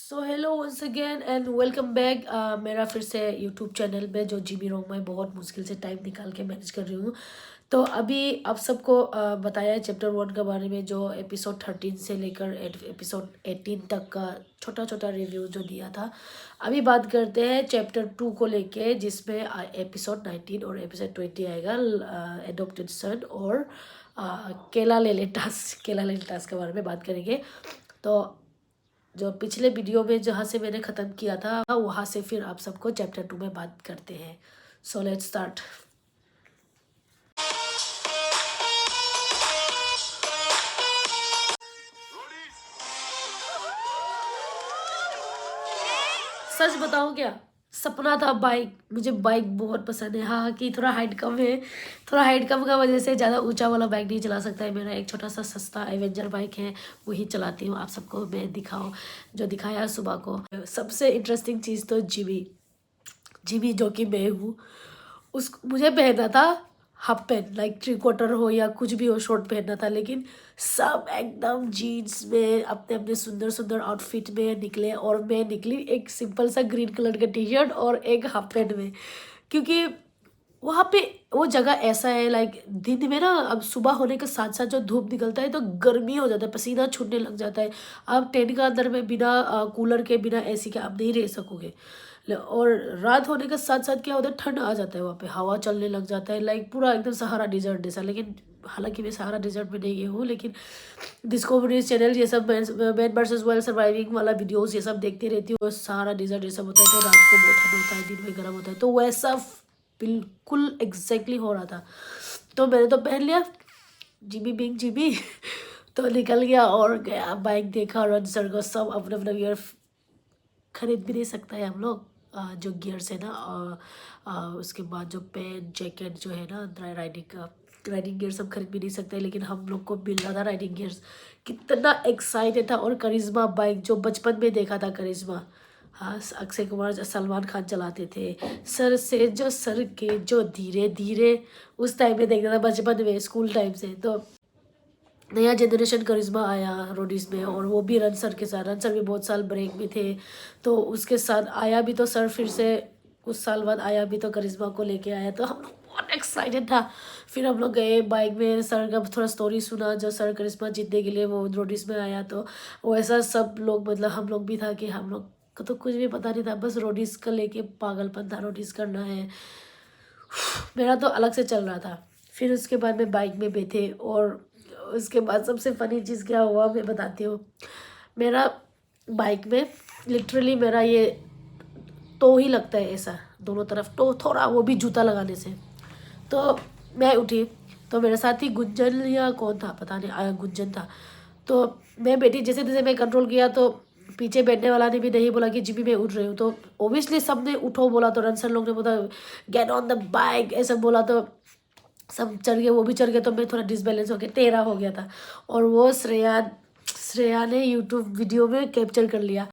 So hello once again and welcome back. मेरा फिर से यूट्यूब चैनल में जो जीबी रोम में बहुत मुश्किल से टाइम निकाल के मैनेज कर रही हूँ। तो अभी आप सबको बताया है चैप्टर 1 के बारे में, जो एपिसोड 13 से लेकर एपिसोड 18 तक का छोटा छोटा रिव्यू जो दिया था। अभी बात करते हैं चैप्टर 2 को लेके, जिसमें एपिसोड 19 और एपिसोड 20 आएगा, एडॉप्टेड सन और केला लेलेटास के बारे में बात करेंगे। तो जो पिछले वीडियो में जहाँ से मैंने ख़त्म किया था वहाँ से फिर आप सबको चैप्टर 2 में बात करते हैं। So let's start. सच बताऊँ क्या, सपना था बाइक। मुझे बाइक बहुत पसंद है। हाँ कि थोड़ा हाइट कम है, थोड़ा हाइट कम का वजह से ज़्यादा ऊंचा वाला बाइक नहीं चला सकता है। मेरा एक छोटा सा सस्ता एवेंजर बाइक है, वही चलाती हूँ। आप सबको मैं दिखाऊँ जो दिखाया सुबह को। सबसे इंटरेस्टिंग चीज़ तो जीबी जीबी जो कि मैं हूँ, उस मुझे पहनना था हाफ पैंट, लाइक 3/4 हो या कुछ भी हो, शॉर्ट पहनना था। लेकिन सब एकदम जीन्स में अपने अपने सुंदर सुंदर आउटफिट में निकले, और मैं निकली एक सिंपल सा ग्रीन कलर का टी शर्ट और एक हाफ पैंट में। क्योंकि वहाँ पे वो जगह ऐसा है, लाइक दिन में ना, अब सुबह होने के साथ साथ जो धूप निकलता है तो गर्मी हो जाता है, पसीना छूटने लग जाता है। आप टेंट के अंदर में बिना कूलर के, बिना एसी के आप नहीं रह सकोगे। और रात होने के साथ साथ क्या होता है, ठंड आ जाता है, वहाँ पे हवा चलने लग जाता है, लाइक पूरा एकदम सहारा डिजर्ट जैसा। लेकिन हालांकि मैं सहारा डिजर्ट में नहीं गई हूँ, लेकिन डिस्कवरी चैनल ये सब मैन वर्सेस वाइल्ड सर्वाइविंग वाला वीडियोस ये सब देखती रहती हूँ। सहारा डिजर्ट ये सब होता है तो रात को बहुत ठंड होता है, दिन में गर्म होता है, तो वैसा बिल्कुल एग्जैक्टली हो रहा था। तो मैंने तो पहन लिया, जीबी बिंग जीबी तो निकल गया और गया, बाइक देखा, रनसर को सब अपना अपना गियर खरीद भी नहीं सकता है हम लोग। जो गियर्स है ना, उसके बाद जो पैंट जैकेट जो है ना, राइडिंग का राइडिंग गियर सब खरीद भी नहीं सकते, लेकिन हम लोग को मिल रहा था राइडिंग गियर्स। कितना एक्साइटेड था। और करिश्मा बाइक जो बचपन में देखा था, करिश्मा, हाँ, अक्षय कुमार सलमान खान चलाते थे, सर से जो सर के जो धीरे धीरे, उस टाइम में देखता था बचपन में, स्कूल टाइम से। तो नया जनरेशन करिश्मा आया रोडीज में, और वो भी रनसर के साथ। रनसर भी बहुत साल ब्रेक में थे, तो उसके साथ आया भी, तो सर फिर से कुछ साल बाद आया भी, तो करिश्मा को लेके आया, तो हम लोग बहुत एक्साइटेड था। फिर हम लोग गए बाइक में, सर का थोड़ा स्टोरी सुना, जो सर करिश्मा जीतने के लिए वो रोडीज में आया। तो वैसा सब लोग, मतलब हम लोग भी था कि हम लोग को तो कुछ भी पता नहीं था, बस रोडीज का लेके पागलपन था, रोडीज करना है। मेरा तो अलग से चल रहा था। फिर उसके बाद में बाइक में बैठे, और उसके बाद सबसे फनी चीज़ क्या हुआ मैं बताती हूँ। मेरा बाइक में लिटरली मेरा ये तो ही लगता है ऐसा, दोनों तरफ तो थोड़ा, वो भी जूता लगाने से। तो मैं उठी, तो मेरे साथ ही गुंजन या कौन था पता नहीं, गुंजन था। तो मैं बैठी, जैसे जैसे मैं कंट्रोल किया, तो पीछे बैठने वाला ने भी नहीं बोला कि जीबी मैं उठ रही हूँ, तो ओबियसली सबने उठो बोला। तो रनसर लोग ने बोला गेट ऑन द बाइक ऐसा बोला, तो सब चढ़ गए, वो भी चढ़ गए। तो मैं थोड़ा डिसबैलेंस हो गया, टेढ़ा हो गया था। और वो श्रेया ने यूट्यूब वीडियो में कैप्चर कर लिया,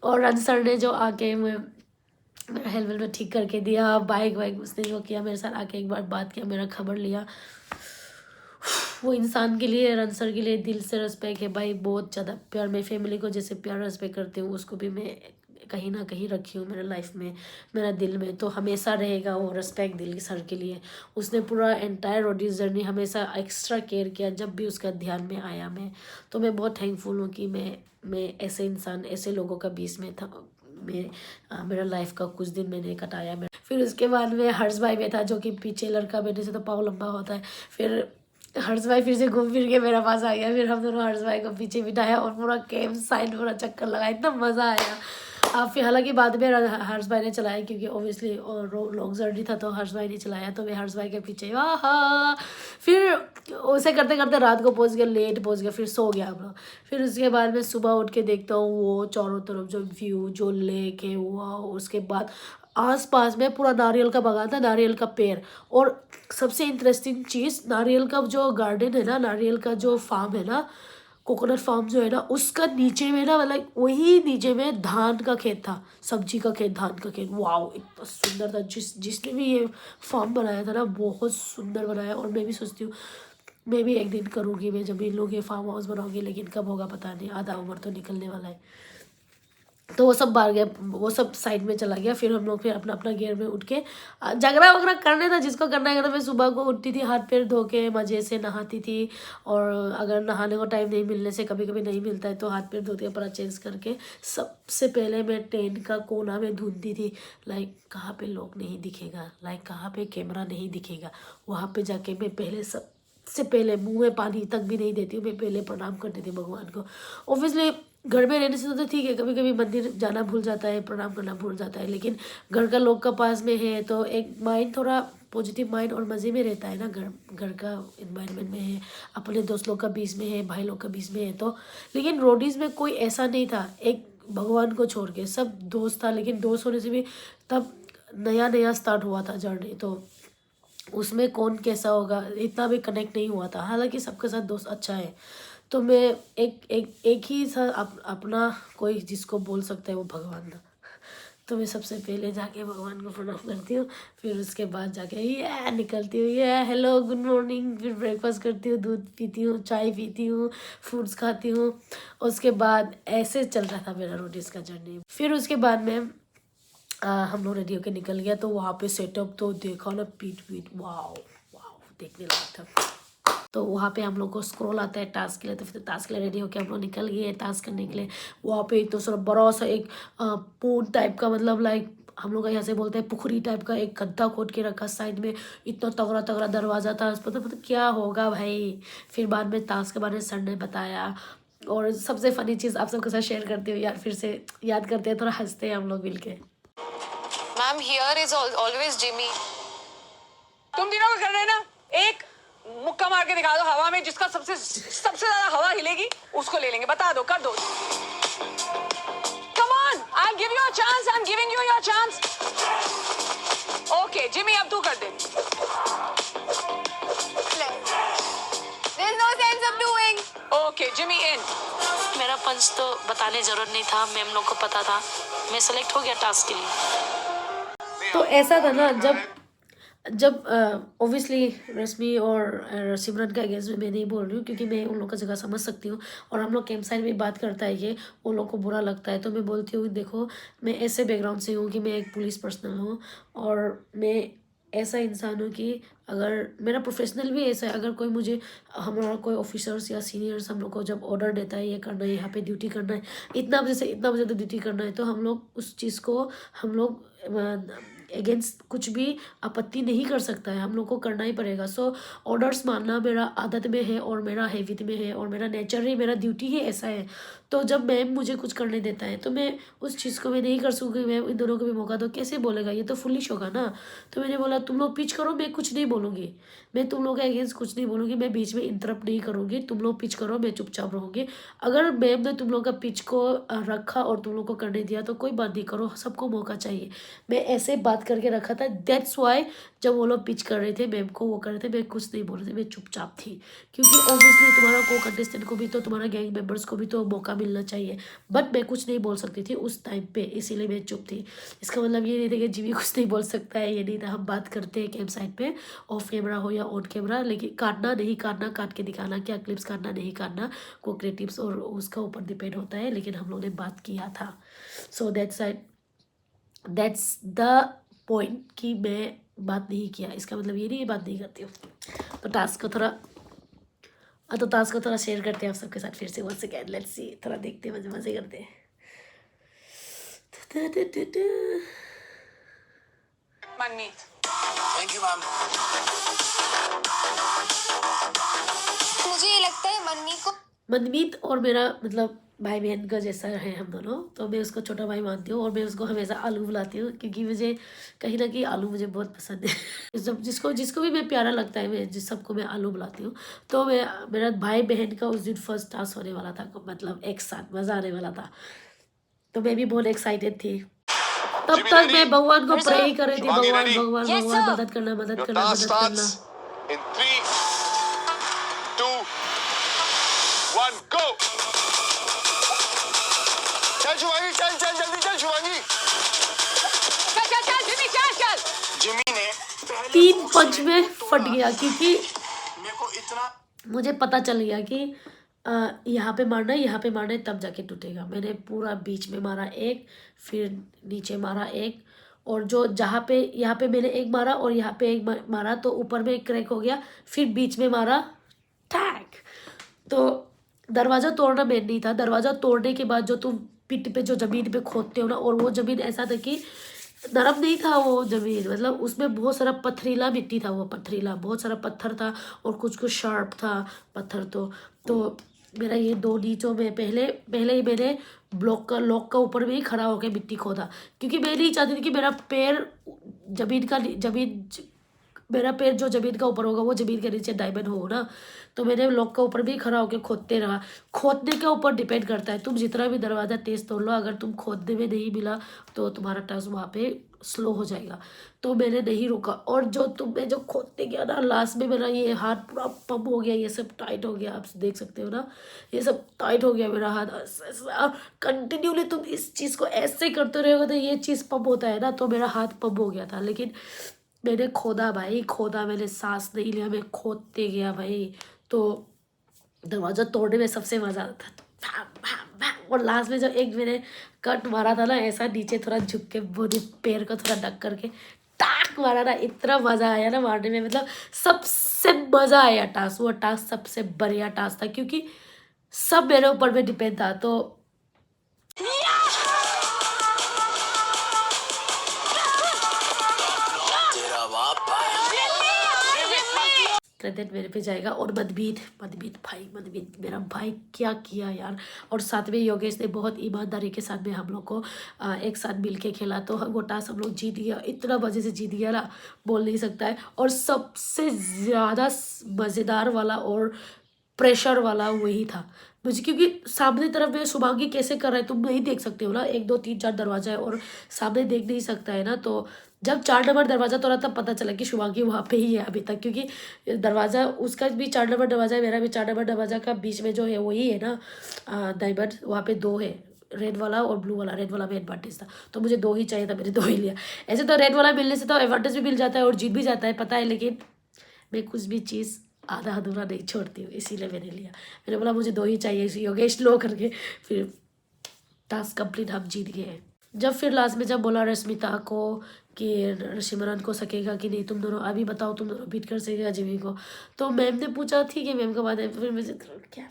और रनसर ने जो आके मेरा हेलमेट में ठीक करके दिया, बाइक वाइक उसने जो किया, मेरे साथ आके एक बार बात किया, मेरा खबर लिया। वो इंसान के लिए, रनसर के लिए दिल से रिस्पेक्ट है भाई, बहुत ज़्यादा प्यार। मैं फैमिली को जैसे प्यार रिस्पेक्ट करती हूँ, उसको भी मैं कहीं ना कहीं रखी हूँ मेरे लाइफ में, मेरा दिल में तो हमेशा रहेगा वो रिस्पेक्ट दिल सर के लिए। उसने पूरा एंटायर रोडीज जर्नी हमेशा एक्स्ट्रा केयर किया, जब भी उसका ध्यान में आया मैं। तो मैं बहुत थैंकफुल हूँ कि मैं ऐसे इंसान, ऐसे लोगों का बीच में था। मैं मेरा लाइफ का कुछ दिन मैंने कटाया। मैं फिर उसके बाद में हर्ष भाई में था, जो कि पीछे लड़का बैठने से तो पाँव लंबा होता है। फिर हर्ष भाई फिर से घूम फिर के मेरा पास आ गया, फिर हम दोनों हर्ष भाई को पीछे बिठाया और पूरा कैंप साइड पूरा चक्कर लगाया, इतना मज़ा आया। फिर हालांकि बाद में हर्ष भाई ने चलाया, क्योंकि ओबियसली लॉन्ग जर्नी था, तो हर्ष भाई ने चलाया, तो मैं हर्ष भाई के पीछे आहा। फिर उसे करते करते रात को पहुंच गया, लेट पहुंच गया, फिर सो गया हम लोग। फिर उसके बाद में सुबह उठ के देखता हूँ वो चारों तरफ जो व्यू, जो लेक है वो, उसके बाद आस पास में पूरा नारियल का बागान था, नारियल का पेड़। और सबसे इंटरेस्टिंग चीज़, नारियल का जो गार्डन है ना, नारियल का जो फार्म है ना, कोकोनट फार्म जो है ना, उसका नीचे में ना, मतलब वही नीचे में धान का खेत था, सब्जी का खेत, धान का खेत। वाओ, इतना सुंदर था। जिसने भी ये फार्म बनाया था ना, बहुत सुंदर बनाया। और मैं भी सोचती हूँ मैं भी एक दिन करूँगी, मैं जब इन लोग ये फार्म हाउस बनाऊँगी, लेकिन कब होगा पता नहीं, आधा उम्र तो निकलने वाला है। तो वो सब बाहर गया, वो सब साइड में चला गया। फिर हम लोग फिर अपना अपना गियर में उठ के झगड़ा वगड़ा करने था जिसको करना है। मैं सुबह को उठती थी, हाथ पैर धो के मज़े से नहाती थी, और अगर नहाने को टाइम नहीं मिलने से कभी कभी नहीं मिलता है तो हाथ पैर धोते कपड़ा चेंज करके सबसे पहले मैं टेंट का कोना में ढूंढती थी, लाइक कहाँ पे लोग नहीं दिखेगा, लाइक कहाँ पे कैमरा नहीं दिखेगा। वहाँ पे जाके मैं पहले सबसे पहले मुँह में पानी तक भी नहीं देती हूँ, मैं पहले प्रणाम करती थी भगवान को। ऑब्वियसली घर में रहने से तो ठीक है, कभी कभी मंदिर जाना भूल जाता है, प्रणाम करना भूल जाता है, लेकिन घर का लोग का पास में है तो एक माइंड थोड़ा पॉजिटिव माइंड और मज़े में रहता है ना। घर घर का इन्वायरमेंट में है, अपने दोस्त लोग का बीच में है, भाई लोग का बीच में है तो। लेकिन रोडीज़ में कोई ऐसा नहीं था, एक भगवान को छोड़ के सब दोस्त था। लेकिन दोस्त होने से भी तब नया नया स्टार्ट हुआ था जर्नी, तो उसमें कौन कैसा होगा इतना भी कनेक्ट नहीं हुआ था। हालांकि सबके साथ दोस्त अच्छा है, तो मैं एक ही था अपना कोई जिसको बोल सकता है वो भगवान था। तो मैं सबसे पहले जाके भगवान को प्रणाम करती हूँ, फिर उसके बाद जाके ये निकलती हूँ, ये हेलो गुड मॉर्निंग, फिर ब्रेकफास्ट करती हूँ, दूध पीती हूँ, चाय पीती हूँ, फ्रूट्स खाती हूँ। उसके बाद ऐसे चल रहा था मेरा रोडीज़ का जर्नी। फिर उसके बाद में हम लोग रेडी होके निकल गया, तो वहाँ पे सेटअप तो देखा ना, पीट पीट वाओ वाओ देखने लायक था। तो वहाँ पे हम लोग को स्क्रॉल आता है टास्क के लिए, तो फिर टास्क के लिए रेडी होके हम लोग निकल गए टास्क करने के लिए। वहाँ पे तो सर बड़ा सा एक पोन टाइप का, मतलब लाइक हम लोग यहाँ से बोलते हैं पुखरी टाइप का, एक गड्ढा खोद के रखा साइड में, इतना तगड़ा तगड़ा दरवाज़ा था। पता क्या होगा भाई। फिर बाद में टास्क के बारे में सर ने बताया। और सबसे फनी चीज़ आप सबके साथ शेयर करती हूँ यार, फिर से याद करते हैं, थोड़ा हंसते हैं हम लोग मिल के। Ma'am here is always Jimmy. तुम तीनों को कर रहे ना, एक मुक्का मार के दिखा दो हवा में, जिसका सबसे ज्यादा हवा हिलेगी उसको ले लेंगे। बता दो, कर दो। Come on, I give you a chance, I am giving you your chance. Okay Jimmy, अब तू कर दे। There's no sense of doing. Okay Jimmy in. मेरा पंच तो बताने जरूरत नहीं था, मैम लोग को पता था। मैं सेलेक्ट हो गया टास्क के लिए। तो ऐसा था ना, जब ओबियसली रश्मि और सिमरन का अगेंस्ट में मैं नहीं बोल रही हूँ, क्योंकि मैं उन लोग का जगह समझ सकती हूँ। और हम लोग कैंप साइड में बात करता है कि उन लोग को बुरा लगता है, तो मैं बोलती हूँ देखो मैं ऐसे बैकग्राउंड से हूँ कि मैं एक पुलिस पर्सनल हूँ, और मैं ऐसा इंसान हूँ कि अगर मेरा प्रोफेशनल भी ऐसा है, अगर कोई मुझे हमारा कोई ऑफिसर्स या सीनियर्स हम लोग को जब ऑर्डर देता है ये करना है, यहाँ पे ड्यूटी करना है, इतना बजे से इतना बजे तक ड्यूटी करना है, तो हम लोग उस चीज़ को हम लोग अगेंस्ट कुछ भी आपत्ति नहीं कर सकता है, हम लोग को करना ही पड़ेगा। सो ऑर्डर्स मानना मेरा आदत में है और मेरा हैबिट में है और मेरा नेचर ही, मेरा ड्यूटी ही ऐसा है। तो जब मैम मुझे कुछ करने देता है तो मैं उस चीज़ को मैं नहीं कर सकूँगी। मैम इन दोनों को भी मौका दो, कैसे बोलेगा, ये तो फुलिश होगा ना। तो मैंने बोला तुम लोग पिच करो, मैं कुछ नहीं बोलूँगी, मैं तुम लोग के अगेंस्ट कुछ नहीं बोलूँगी, मैं बीच में इंटरप्ट नहीं करूँगी, तुम लोग पिच करो, मैं चुपचाप रहूँगी। अगर मैम ने तुम लोग का पिच को रखा और तुम लोग को करने दिया तो कोई बात नहीं, करो, सबको मौका चाहिए। मैं ऐसे बात करके रखा था। दैट्स वाई जब वो लोग पिच कर रहे थे मैम को, वो कर रहे थे, मैं कुछ नहीं बोल रही थी, मैं चुपचाप थी। क्योंकि ऑब्वियसली तुम्हारा को कंटेस्टेंट को भी तो, तुम्हारा गैंग मेंबर्स को भी तो मौका मिलना चाहिए, बट मैं कुछ नहीं बोल सकती थी उस टाइम पे, इसीलिए मैं चुप थी। इसका मतलब ये नहीं था कि जिमी कुछ नहीं बोल सकता है, ये नहीं था। हम बात करते हैं कैंप साइड पे, ऑफ कैमरा हो या ऑन कैमरा, लेकिन काटना नहीं काटना, काट के दिखाना, क्या क्लिप्स काटना नहीं काटना, को क्रिएटिव्स और उसका ऊपर डिपेंड होता है। लेकिन हम लोग ने बात किया था। सो दैट्स द पॉइंट कि मैं बात नहीं किया, इसका मतलब ये नहीं बात नहीं करती हूँ। तो टास्क को थोड़ा शेयर करते हैं आप सबके साथ फिर से वंस अगेन। लेट्स सी, थोड़ा देखते हैं, मजे करते हैं। मनमीत। Thank you, ma'am. मुझे ये लगता है मनमीत और मेरा मतलब भाई बहन का जैसा है हम दोनों, तो मैं उसको छोटा भाई मानती हूँ और मैं उसको हमेशा आलू बुलाती हूँ, क्योंकि मुझे कहीं ना कहीं आलू मुझे बहुत पसंद है। जब जिसको भी मैं प्यारा लगता है, मैं सबको मैं आलू बुलाती हूँ। तो मेरा भाई बहन का उस दिन फर्स्ट टास्क होने वाला था, मतलब एक साथ मज़ा आने वाला था, तो मैं भी बहुत एक्साइटेड थी। तब तक मैं भगवान को प्रे कर रही थी, भगवान मदद करना। In 3, 2, 1, go! चल शिवांगी, चल जल्दी चल शिवांगी। चल जिमी, चल। जिमी ने 3 पंच में फट गया, क्योंकि मेरे को इतना मुझे पता चल गया कि यहाँ पे मारना है, यहाँ पे मारना है, तब जाके टूटेगा। मैंने पूरा बीच में मारा एक, फिर नीचे मारा एक, और जो जहाँ पे यहाँ पे मैंने एक मारा और यहाँ पे एक मारा तो ऊपर में एक क्रैक हो गया, फिर बीच में मारा टैक। तो दरवाज़ा तोड़ना मेन नहीं था। दरवाज़ा तोड़ने के बाद जो तुम पिट पे जो ज़मीन पे खोदते हो ना, और वो ज़मीन ऐसा था कि नरम नहीं था वो ज़मीन, मतलब उसमें बहुत सारा पथरीला मिट्टी था, वो पथरीला बहुत सारा पत्थर था और कुछ कुछ शार्प था पत्थर। तो मेरा ये दो नीचों में पहले ही मैंने लॉक का ऊपर में ही खड़ा होकर मिट्टी खोदा, क्योंकि मैं नहीं चाहती थी कि मेरा पैर मेरा पैर जो ज़मीन का ऊपर होगा वो ज़मीन के नीचे डायमंड हो ना। तो मैंने लॉक का ऊपर भी खड़ा होकर खोदते रहा। खोदने के ऊपर डिपेंड करता है, तुम जितना भी दरवाज़ा तेज़ तोड़ लो, अगर तुम खोदने में नहीं मिला तो तुम्हारा टास्क वहाँ पे स्लो हो जाएगा। तो मैंने नहीं रुका, और मैं जो खोदते गया ना, लास्ट में मेरा ये हाथ पूरा पंप हो गया, ये सब टाइट हो गया, आप देख सकते हो ना, ये सब टाइट हो गया मेरा हाथ। कंटिन्यूली तुम इस चीज़ को ऐसे करते रहोगे तो ये चीज़ पंप होता है ना, तो मेरा हाथ पंप हो गया था। लेकिन मैंने खोदा भाई, खोदा, मैंने सांस नहीं लिया, मैं खोदते गया भाई। तो दरवाज़ा तोड़ने में सबसे मज़ा आता था, तो भाम भाम भाम। और लास्ट में जो एक मैंने कट मारा था ना, ऐसा नीचे थोड़ा झुक के बोरी पैर को थोड़ा ढक करके टाक मारा ना, इतना मज़ा आया ना मारने में, मतलब सबसे मज़ा आया टास्क। वो टास्क सबसे बढ़िया टास्क था, क्योंकि सब मेरे ऊपर में डिपेंड था। तो क्रेडिट मेरे पे जाएगा। और मनमीत मेरा भाई क्या किया यार। और साथ में योगेश ने बहुत ईमानदारी के साथ में हम लोग को एक साथ मिल के खेला, तो वो टास्क हम लोग जीत गया। इतना मज़े से जीत गया ना, बोल नहीं सकता है। और सबसे ज़्यादा मज़ेदार वाला और प्रेशर वाला वही था मुझे, क्योंकि सामने तरफ में शुभांगी कैसे कर रहा है तुम नहीं देख सकते हो ना, 1 2 3 4 दरवाजा है और सामने देख नहीं सकता है ना। तो जब 4 नंबर दरवाजा तोड़ा तब पता चला कि शुभांगी वहाँ पे ही है अभी तक, क्योंकि दरवाज़ा उसका भी 4 नंबर दरवाजा है, मेरा भी 4 नंबर दरवाजा का बीच में जो है वही है ना डायमंड, वहाँ पे 2 है, रेड वाला और ब्लू वाला। रेड वाला में एडवांटेज था, तो मुझे 2 ही चाहिए था, मैंने 2 ही लिया। ऐसे तो रेड वाला मिलने से तो एडवांटेज भी मिल जाता है और जीत भी जाता है, पता है, लेकिन मैं कुछ भी चीज़ आधा अधूरा नहीं छोड़ती हूँ, इसीलिए मैंने लिया। मैंने बोला मुझे 2 ही चाहिए, योगेश लो करके फिर टास्क कंप्लीट, हम जीत गए हैं। जब फिर लास्ट में जब बोला रश्मिता को कि सिमरन को सकेगा कि नहीं, तुम दोनों अभी बताओ, तुम दोनों बीट कर सकेगा जिमी को। तो मैम ने पूछा ठीक है मैम का बात है, फिर मुझे क्या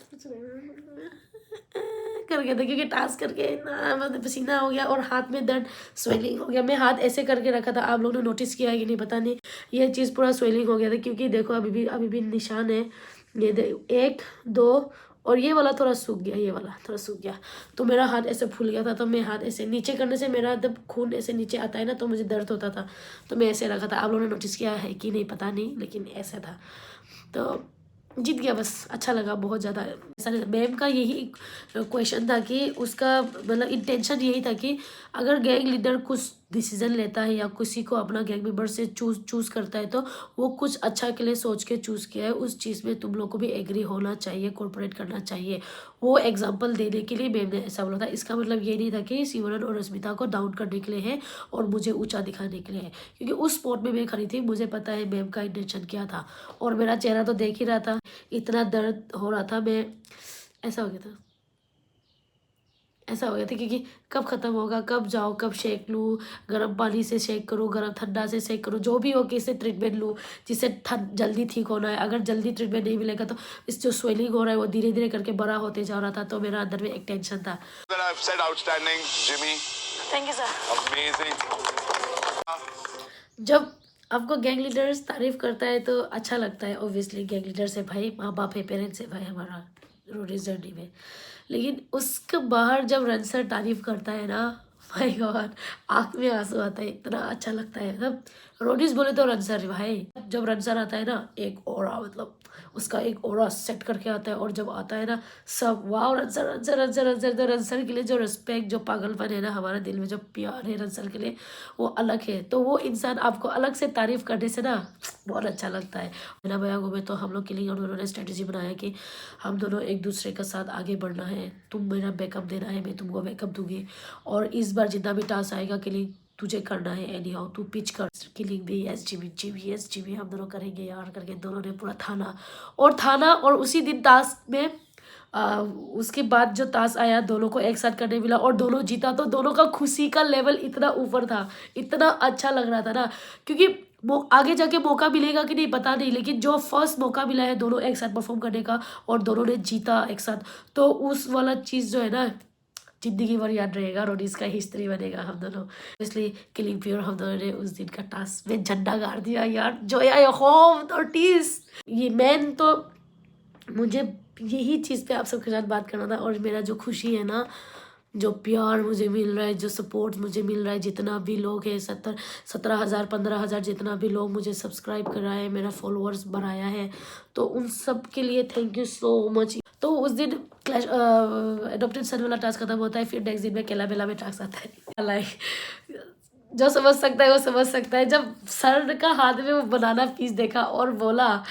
कर गया था, क्योंकि टास्क करके ना मतलब पसीना हो गया और हाथ में दर्द, स्वेलिंग हो गया। मैं हाथ ऐसे करके रखा था, आप लोगों ने नोटिस किया है कि नहीं पता नहीं, ये चीज़ पूरा स्वेलिंग हो गया था, क्योंकि देखो अभी भी निशान है, ये 1 2 और ये वाला थोड़ा सूख गया, ये वाला थोड़ा सूख गया, तो मेरा हाथ ऐसे फूल गया था। तो मैं हाथ ऐसे नीचे करने से मेरा जब खून ऐसे नीचे आता है ना, तो मुझे दर्द होता था, तो मैं ऐसे रखा था। आप लोगों ने नोटिस किया है कि नहीं पता नहीं, लेकिन ऐसा था। तो जीत गया, बस अच्छा लगा बहुत ज़्यादा। ऐसा नहीं, मैम का यही क्वेश्चन था कि उसका मतलब इंटेंशन यही था कि अगर गैंग लीडर कुछ डिसीजन लेता है या किसी को अपना गैंग मेंबर से चूज़ करता है, तो वो कुछ अच्छा के लिए सोच के चूज़ किया है, उस चीज़ में तुम लोग को भी एग्री होना चाहिए, कोऑपरेट करना चाहिए। वो एग्जाम्पल देने के लिए मैम ने ऐसा बोला था। इसका मतलब ये नहीं था कि सिमरन और रश्मिता को डाउन करने के लिए है और मुझे ऊंचा दिखाने के लिए है, क्योंकि उस स्पॉट में मैं खड़ी थी, मुझे पता है मैम का इंटेंशन क्या था। और मेरा चेहरा तो देख ही रहा था, इतना दर्द हो रहा था, मैं ऐसा हो गया था क्योंकि कब ख़त्म होगा, कब जाओ, कब शेक लूँ, गर्म पानी से शेक करूँ, गर्म ठंडा से शेक करूँ, जो भी हो कि इससे ट्रीटमेंट लूँ जिससे जल्दी ठीक होना है। अगर जल्दी ट्रीटमेंट नहीं मिलेगा तो इस जो स्वेलिंग हो रहा है वो धीरे धीरे करके बड़ा होते जा रहा था, तो मेरा अंदर में एक टेंशन था। Thank you sir. जब आपको गैंग लीडर्स तारीफ करता है तो अच्छा लगता है, ऑब्वियसली गैंग लीडर से भाई माँ बाप है, पेरेंट्स है भाई हमारा रोड जर्नी में। लेकिन उसके बाहर जब रनसर तारीफ करता है ना, माय गॉड, आँख में आंसू आता है, इतना अच्छा लगता है। मतलब रोडीज बोले तो रनसर भाई, जब रनसर आता है ना, एक ओरा, मतलब उसका एक ओरा सेट करके आता है, और जब आता है ना सब वाह रनसर रनसर रनसर रनसर। तो रनसर के लिए जो रिस्पेक्ट, जो पागलपन है ना हमारे दिल में, जो प्यार है रनसर के लिए, वो अलग है। तो वो इंसान आपको अलग से तारीफ करने से ना बहुत अच्छा लगता है। मेरा भैया को में तो हम लोग के लिए उन्होंने स्ट्रेटेजी बनाया कि हम दोनों एक दूसरे के साथ आगे बढ़ना है, तुम मेरा बैकअप देना है, मैं तुमको बैकअप दूंगी, और इस बार जितना भी टास्क आएगा किलिंग तुझे करना है, एनी हाउ तू पिच कर, किलिंग भी एसजीबी हम दोनों करेंगे यार करके दोनों ने पूरा थाना और उसी दिन टास्क में उसके बाद जो टास्क आया दोनों को एक साथ करने मिला और दोनों जीता, तो दोनों का खुशी का लेवल इतना ऊपर था, इतना अच्छा लग रहा था ना, क्योंकि वो आगे जाके मौका मिलेगा कि नहीं पता नहीं, लेकिन जो फर्स्ट मौका मिला है दोनों एक साथ परफॉर्म करने का और दोनों ने जीता एक साथ, तो उस वाला चीज़ जो है ना जिंदगी भर याद रहेगा और इसका हिस्ट्री बनेगा हम दोनों। इसलिए किलिंग प्योर हम दोनों ने उस दिन का टास्क में झंडा गाड़ दिया यार, जो आई होम नोटिस। ये मेन तो मुझे यही चीज़ पे आप सबके साथ बात करना था, और मेरा जो खुशी है ना, जो प्यार मुझे मिल रहा है, जो सपोर्ट मुझे मिल रहा है, जितना भी लोग हैं 17,000 15,000 जितना भी लोग मुझे सब्सक्राइब कर रहा है, मेरा फॉलोअर्स बढ़ाया है, तो उन सब के लिए थैंक यू सो मच। तो उस दिन क्लैश एडॉप्टेड सन वाला टास्क खत्म होता है, फिर नेक्स्ट दिन में केला बेला में टास्क आता है। लाइक जो समझ सकता है वो समझ सकता है। जब सर का हाथ में वो बनाना पीस देखा और बोला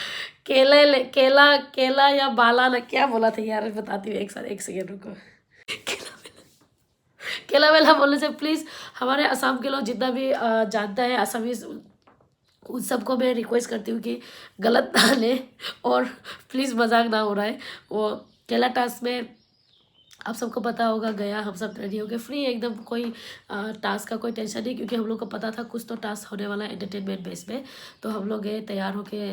केला या बाला ना, क्या बोला था यार, बताती हूँ एक सेकेंड रुको। केला वेला बोलने से प्लीज़ हमारे असम के लोग जितना भी जानता है असमीज, उन सबको मैं रिक्वेस्ट करती हूँ कि गलत ना लें और प्लीज़ मजाक ना हो रहा है। वो केला टास्क में आप सबको पता होगा गया, हम सब रेडी हो गए फ्री एकदम, कोई टास्क का कोई टेंशन नहीं, क्योंकि हम लोग को पता था कुछ तो टास्क होने वाला है एंटरटेनमेंट बेस में। तो हम लोग गए तैयार होके,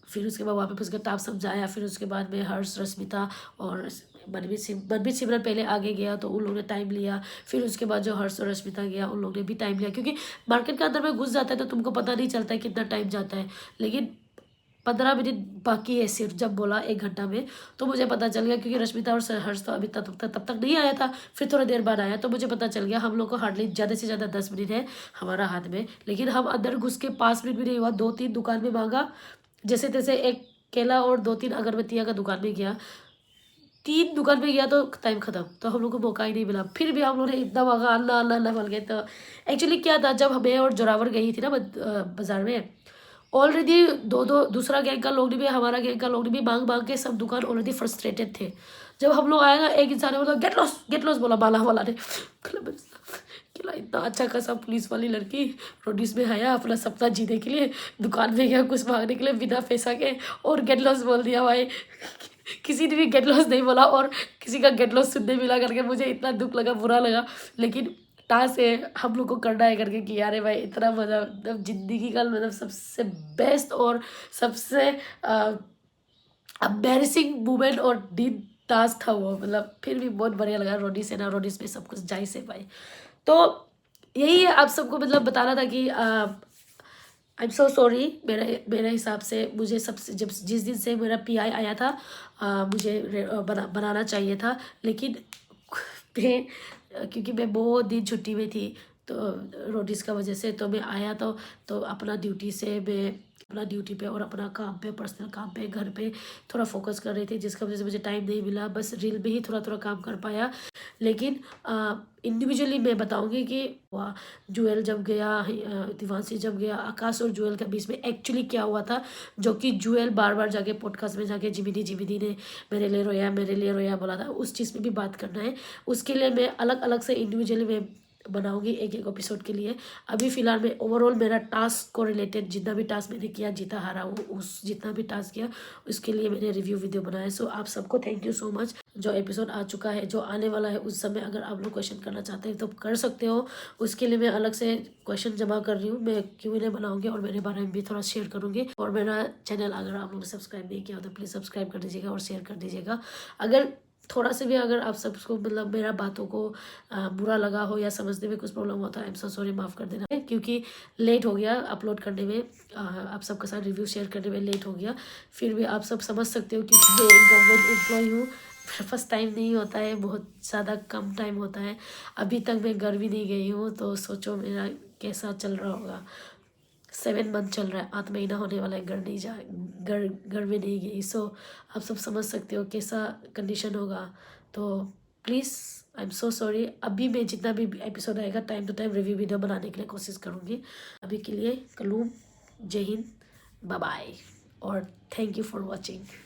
फिर उसके बाद वहाँ पे उसका टास्क समझाया, फिर उसके बाद में हर्ष, रश्मिता और मनमीत सिमरन पहले आगे गया, तो उन लोगों ने टाइम लिया। फिर उसके बाद जो हर्ष और रश्मिता गया उन लोगों ने भी टाइम लिया, क्योंकि मार्केट के अंदर में घुस जाता है तो तुमको पता नहीं चलता है कितना टाइम जाता है। लेकिन 15 मिनट बाकी है सिर्फ, जब बोला 1 घंटा में, तो मुझे पता चल गया, क्योंकि रश्मिता और हर्ष तो अभी तब तक नहीं आया था, फिर थोड़ा देर बाद आया, तो मुझे पता चल गया हम लोग को हार्डली ज़्यादा से ज़्यादा 10 मिनट है हमारा हाथ में। लेकिन हम अंदर घुस के 5 मिनट भी नहीं हुआ, 2-3 दुकान में मांगा जैसे तैसे, एक केला और 2-3 अगरबत्तियाँ का दुकान में गया, 3 दुकान पे गया तो टाइम ख़त्म, तो हम लोग को मौका ही नहीं मिला। फिर भी हम लोग ने इतना मांगा, अल्लाह अल्लाह अल्लाह बोल गए। तो एक्चुअली क्या था, जब हमें और जोरावर गई थी ना बाज़ार में, ऑलरेडी दूसरा गैंग का लोग भी, हमारा गैंग का लोग भी मांग के सब दुकान ऑलरेडी फ्रस्ट्रेटेड थे। जब हम लोग आए ना, एक इंसान ने बोला गेट लॉस बोला, बाला वाला ने किला इतना अच्छा खासा पुलिस वाली लड़की रोडीज में आया अपना सपना जीने के लिए, दुकान में गया कुछ मांगने के लिए बिना पैसा के, और गेट लॉस बोल दिया भाई। किसी ने भी गेट लॉस नहीं बोला, और किसी का गेट लॉस सुनने मिला करके मुझे इतना दुख लगा, बुरा लगा। लेकिन टास्क है हम लोग को करना है करके किया। अरे भाई इतना मज़ा, मतलब ज़िंदगी का मतलब सबसे बेस्ट और सबसे एम्बैरेसिंग मोमेंट और दिन टास्क था वो, मतलब फिर भी बहुत बढ़िया लगा। रोडीज है ना, रोडीज में सब कुछ जाए से भाई। तो यही है आप सबको मतलब बताना था कि आई एम सो सॉरी। मेरे हिसाब से मुझे सबसे जिस दिन से मेरा PI आया था मुझे बनाना चाहिए था, लेकिन क्योंकि मैं बहुत दिन छुट्टी में थी तो रोडीज का वजह से, तो मैं आया तो अपना ड्यूटी से मैं अपना ड्यूटी पे और अपना काम पे, पर्सनल काम पे, घर पे थोड़ा फोकस कर रही थी, जिसका वजह से मुझे टाइम नहीं मिला। बस रील में ही थोड़ा काम कर पाया। लेकिन इंडिविजुअली मैं बताऊंगी कि वाह, जुएल जब गया, दिवांशी जब गया, आकाश और जुएल के बीच में एक्चुअली क्या हुआ था, जो कि जुएल बार बार जाके पॉडकास्ट में जाके जिमिनी ने मेरे लिए रोया बोला था, उस चीज़ पे भी बात करना है। उसके लिए मैं अलग अलग से इंडिविजुअली मैं बनाऊंगी एक एपिसोड के लिए। अभी फ़िलहाल मैं ओवरऑल मेरा टास्क को रिलेटेड जितना भी टास्क मैंने किया, जीता हारा हूँ, उस जितना भी टास्क किया उसके लिए मैंने रिव्यू वीडियो बनाया। सो आप सबको थैंक यू सो मच। जो एपिसोड आ चुका है, जो आने वाला है, उस समय अगर आप लोग क्वेश्चन करना चाहते हैं तो कर सकते हो। उसके लिए मैं अलग से क्वेश्चन जमा कर रही हूँ, मैं Q&A बनाऊंगी और मेरे बारे में भी थोड़ा शेयर करूँगी। और मेरा चैनल अगर आप लोगों ने सब्सक्राइब नहीं किया हो तो प्लीज़ सब्सक्राइब कर दीजिएगा और शेयर कर दीजिएगा। अगर थोड़ा से भी अगर आप सबको मतलब मेरा बातों को बुरा लगा हो या समझने में कुछ प्रॉब्लम होता है, आई एम सो सॉरी, माफ़ कर देना, क्योंकि लेट हो गया अपलोड करने में, आप सबके साथ रिव्यू शेयर करने में लेट हो गया। फिर भी आप सब समझ सकते हो कि मैं एक गवर्नमेंट एम्प्लॉय हूँ, फर्स्ट टाइम नहीं होता है, बहुत ज़्यादा कम टाइम होता है। अभी तक मैं घर भी नहीं गई हूँ, तो सोचो मेरा कैसा चल रहा होगा। 7 मंथ चल रहा है, 8 महीना होने वाला है, घर में नहीं गई। सो आप सब समझ सकते हो कैसा कंडीशन होगा। तो please I am so sorry. अभी मैं जितना भी एपिसोड आएगा time to time review video बनाने के लिए कोशिश करूँगी। अभी के लिए कलूम, जय हिंद, बाय बाय और थैंक यू फॉर वॉचिंग।